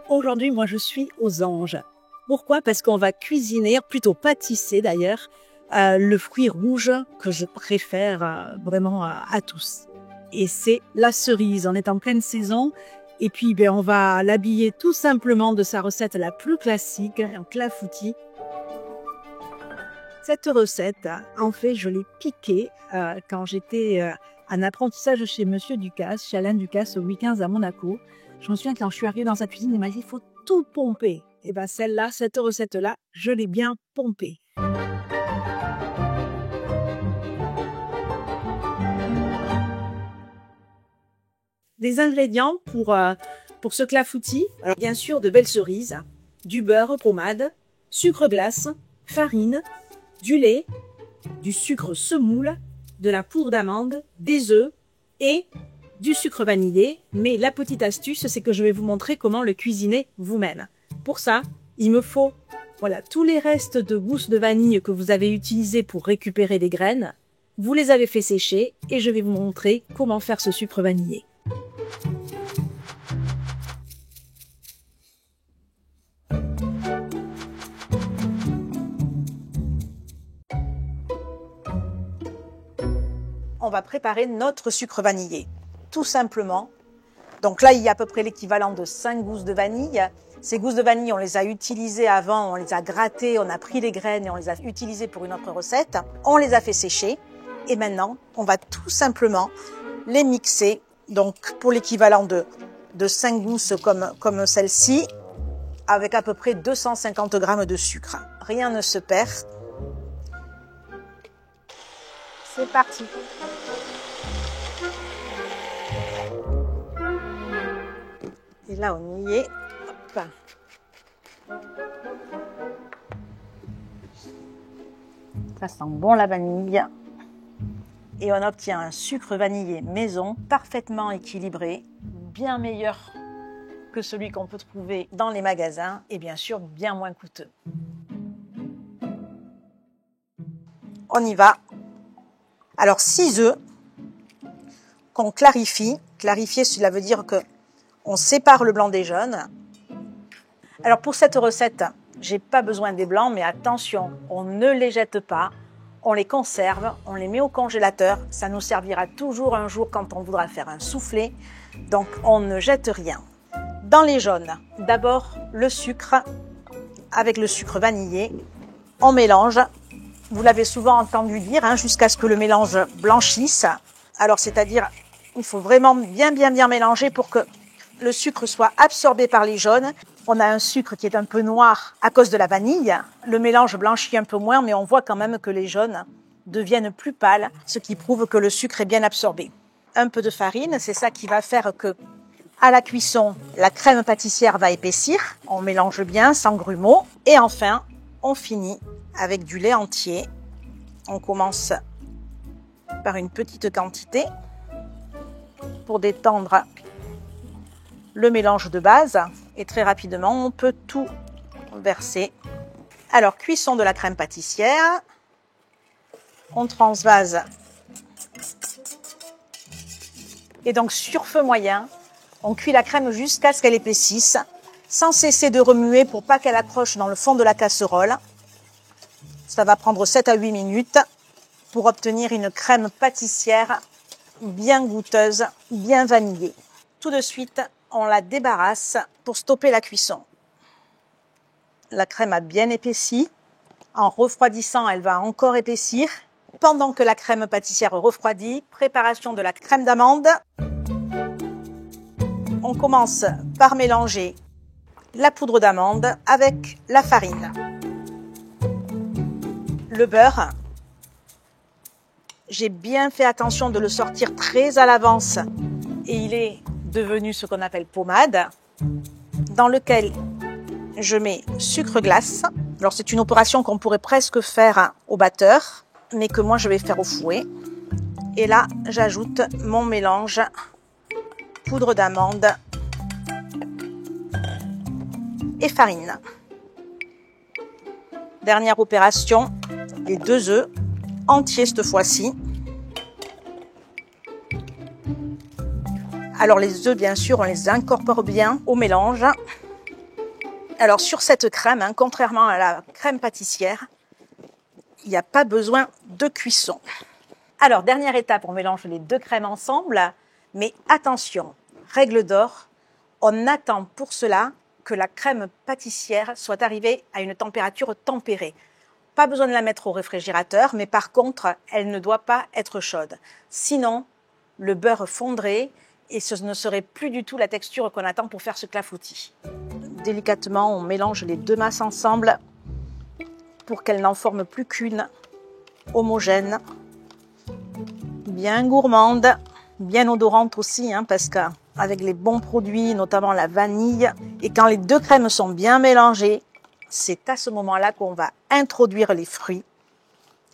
Aujourd'hui, moi, je suis aux anges. Pourquoi? Parce qu'on va cuisiner, plutôt pâtisser d'ailleurs, le fruit rouge que je préfère vraiment à tous. Et c'est la cerise. On est en pleine saison. Et puis, on va l'habiller tout simplement de sa recette la plus classique, un clafoutis. Cette recette, en fait, je l'ai piquée quand j'étais en apprentissage chez Monsieur Ducasse, chez Alain Ducasse, au Louis XV à Monaco. Je me souviens quand je suis arrivée dans sa cuisine, il m'a dit il faut tout pomper. Et bien celle-là, cette recette-là, je l'ai bien pompée. Des ingrédients pour ce clafoutis. Alors bien sûr, de belles cerises, du beurre pommade, sucre glace, farine, du lait, du sucre semoule, de la poudre d'amande, des œufs et du sucre vanillé. Mais la petite astuce, c'est que je vais vous montrer comment le cuisiner vous-même. Pour ça, il me faut tous les restes de gousse de vanille que vous avez utilisés pour récupérer les graines. Vous les avez fait sécher et je vais vous montrer comment faire ce sucre vanillé. On va préparer notre sucre vanillé. Tout simplement. Donc là, il y a à peu près l'équivalent de 5 gousses de vanille. Ces gousses de vanille, on les a utilisées avant, on les a grattées, on a pris les graines et on les a utilisées pour une autre recette. On les a fait sécher. Et maintenant, on va tout simplement les mixer. Donc pour l'équivalent de 5 gousses comme celle-ci, avec à peu près 250 grammes de sucre. Rien ne se perd. C'est parti. Et là, on y est. Hop. Ça sent bon la vanille. Et on obtient un sucre vanillé maison, parfaitement équilibré, bien meilleur que celui qu'on peut trouver dans les magasins et bien sûr bien moins coûteux. On y va. Alors 6 œufs qu'on clarifie. Clarifier, cela veut dire que on sépare le blanc des jaunes. Alors pour cette recette, j'ai pas besoin des blancs, mais attention, on ne les jette pas, on les conserve, on les met au congélateur. Ça nous servira toujours un jour quand on voudra faire un soufflé. Donc on ne jette rien. Dans les jaunes, d'abord le sucre avec le sucre vanillé. On mélange. Vous l'avez souvent entendu dire, jusqu'à ce que le mélange blanchisse. Alors c'est-à-dire, il faut vraiment bien mélanger pour que le sucre soit absorbé par les jaunes. On a un sucre qui est un peu noir à cause de la vanille. Le mélange blanchit un peu moins, mais on voit quand même que les jaunes deviennent plus pâles, ce qui prouve que le sucre est bien absorbé. Un peu de farine, c'est ça qui va faire que, à la cuisson, la crème pâtissière va épaissir. On mélange bien, sans grumeaux. Et enfin, on finit avec du lait entier. On commence par une petite quantité pour détendre le mélange de base et très rapidement on peut tout verser. Alors cuisson de la crème pâtissière, on transvase et donc sur feu moyen on cuit la crème jusqu'à ce qu'elle épaississe sans cesser de remuer pour pas qu'elle accroche dans le fond de la casserole. Ça va prendre 7 à 8 minutes pour obtenir une crème pâtissière bien goûteuse, bien vanillée. Tout de suite, on la débarrasse pour stopper la cuisson. La crème a bien épaissi. En refroidissant, elle va encore épaissir. Pendant que la crème pâtissière refroidit, préparation de la crème d'amande. On commence par mélanger la poudre d'amande avec la farine. Le beurre. J'ai bien fait attention de le sortir très à l'avance et il est devenu ce qu'on appelle pommade, dans lequel je mets sucre glace. Alors c'est une opération qu'on pourrait presque faire au batteur, mais que moi je vais faire au fouet. Et là, j'ajoute mon mélange poudre d'amande et farine. Dernière opération, les 2 œufs entiers cette fois-ci. Alors les œufs, bien sûr, on les incorpore bien au mélange. Alors sur cette crème, hein, contrairement à la crème pâtissière, il n'y a pas besoin de cuisson. Alors dernière étape, on mélange les deux crèmes ensemble, mais attention, règle d'or, on attend pour cela que la crème pâtissière soit arrivée à une température tempérée. Pas besoin de la mettre au réfrigérateur, mais par contre, elle ne doit pas être chaude. Sinon, le beurre fondrait et ce ne serait plus du tout la texture qu'on attend pour faire ce clafoutis. Délicatement, on mélange les deux masses ensemble pour qu'elles n'en forment plus qu'une, homogène, bien gourmande, bien odorante aussi, hein, parce qu'avec les bons produits, notamment la vanille, et quand les deux crèmes sont bien mélangées, c'est à ce moment-là qu'on va introduire les fruits,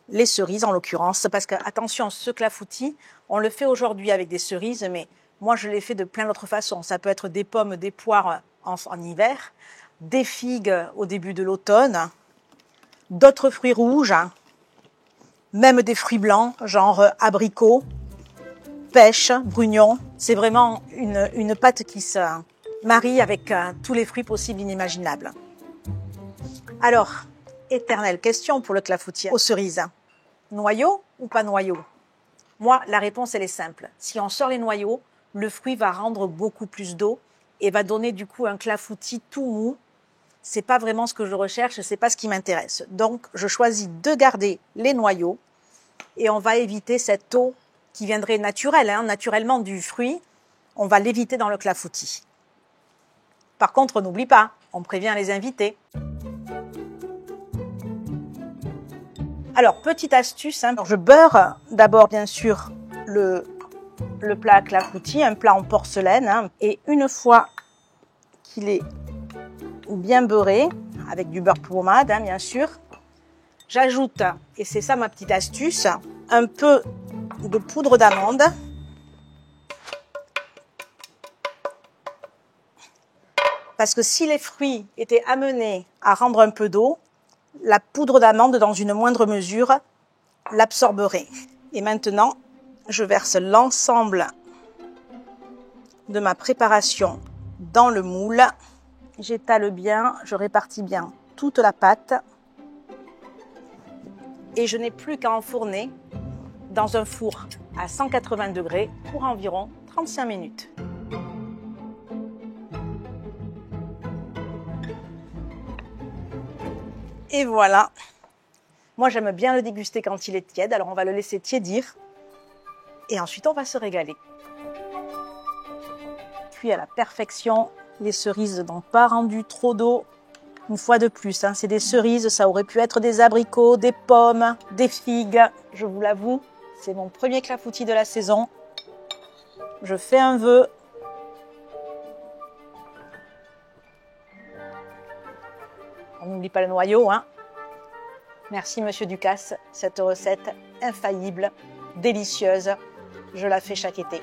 les cerises en l'occurrence, parce que attention, ce clafoutis, on le fait aujourd'hui avec des cerises, mais moi je l'ai fait de plein d'autres façons. Ça peut être des pommes, des poires en hiver, des figues au début de l'automne, d'autres fruits rouges, même des fruits blancs, genre abricots, pêche, brugnon. C'est vraiment une pâte qui se marie avec tous les fruits possibles inimaginables. Alors, éternelle question pour le clafoutis aux cerises. Noyau ou pas noyau? Moi, la réponse, elle est simple. Si on sort les noyaux, le fruit va rendre beaucoup plus d'eau et va donner du coup un clafoutis tout mou. C'est pas vraiment ce que je recherche, c'est pas ce qui m'intéresse. Donc, je choisis de garder les noyaux et on va éviter cette eau qui viendrait naturelle, hein, naturellement du fruit. On va l'éviter dans le clafoutis. Par contre, n'oublie pas, on prévient les invités. Alors, petite astuce, hein. Alors, je beurre d'abord, bien sûr, le plat clafoutis, un plat en porcelaine. Hein, et une fois qu'il est bien beurré, avec du beurre pommade, hein, bien sûr, j'ajoute, et c'est ça ma petite astuce, un peu de poudre d'amande. Parce que si les fruits étaient amenés à rendre un peu d'eau, la poudre d'amande, dans une moindre mesure, l'absorberait. Et maintenant, je verse l'ensemble de ma préparation dans le moule. J'étale bien, je répartis bien toute la pâte. Et je n'ai plus qu'à enfourner dans un four à 180 degrés pour environ 35 minutes. Et voilà. Moi, j'aime bien le déguster quand il est tiède, alors on va le laisser tiédir. Et ensuite, on va se régaler. Cuit à la perfection, les cerises n'ont pas rendu trop d'eau. Une fois de plus, hein, c'est des cerises, ça aurait pu être des abricots, des pommes, des figues. Je vous l'avoue, c'est mon premier clafoutis de la saison. Je fais un vœu. On n'oublie pas le noyau, hein. Merci Monsieur Ducasse, cette recette infaillible, délicieuse, je la fais chaque été.